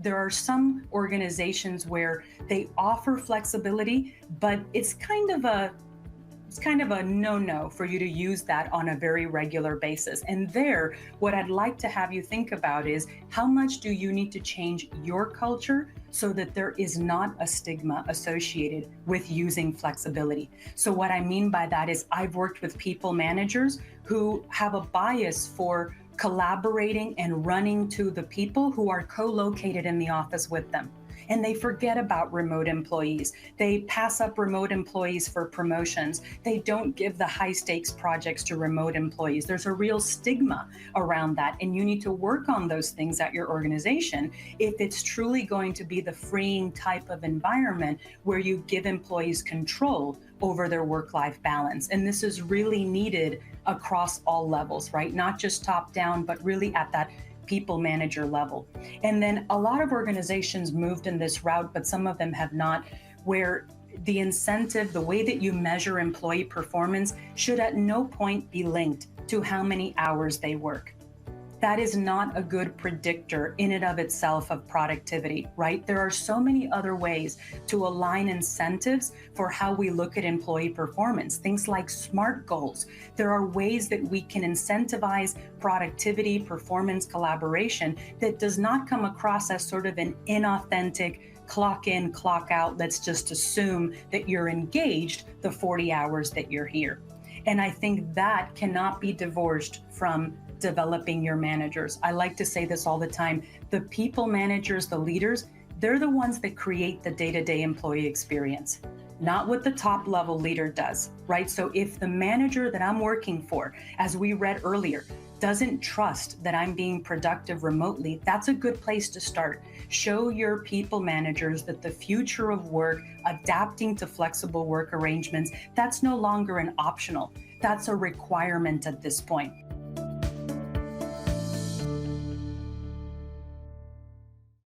there are some organizations where they offer flexibility, but it's kind of a no-no for you to use that on a very regular basis. And there, what I'd like to have you think about is how much do you need to change your culture so that there is not a stigma associated with using flexibility. So what I mean by that is I've worked with people managers who have a bias for collaborating and running to the people who are co-located in the office with them. And they forget about remote employees. They pass up remote employees for promotions. They don't give the high stakes projects to remote employees. There's a real stigma around that. And you need to work on those things at your organization if it's truly going to be the freeing type of environment where you give employees control over their work-life balance. And this is really needed across all levels, right? Not just top down, but really at that people manager level. And then a lot of organizations moved in this route, but some of them have not, where the incentive, the way that you measure employee performance should at no point be linked to how many hours they work. That is not a good predictor in and of itself of productivity, right? There are so many other ways to align incentives for how we look at employee performance, things like SMART goals. There are ways that we can incentivize productivity, performance, collaboration that does not come across as sort of an inauthentic clock in, clock out. Let's just assume that you're engaged the 40 hours that you're here. And I think that cannot be divorced from developing your managers. I like to say this all the time. The people managers, the leaders, they're the ones that create the day-to-day employee experience, not what the top level leader does, right? So if the manager that I'm working for, as we read earlier, doesn't trust that I'm being productive remotely, that's a good place to start. Show your people managers that the future of work, adapting to flexible work arrangements, that's no longer an optional. That's a requirement at this point.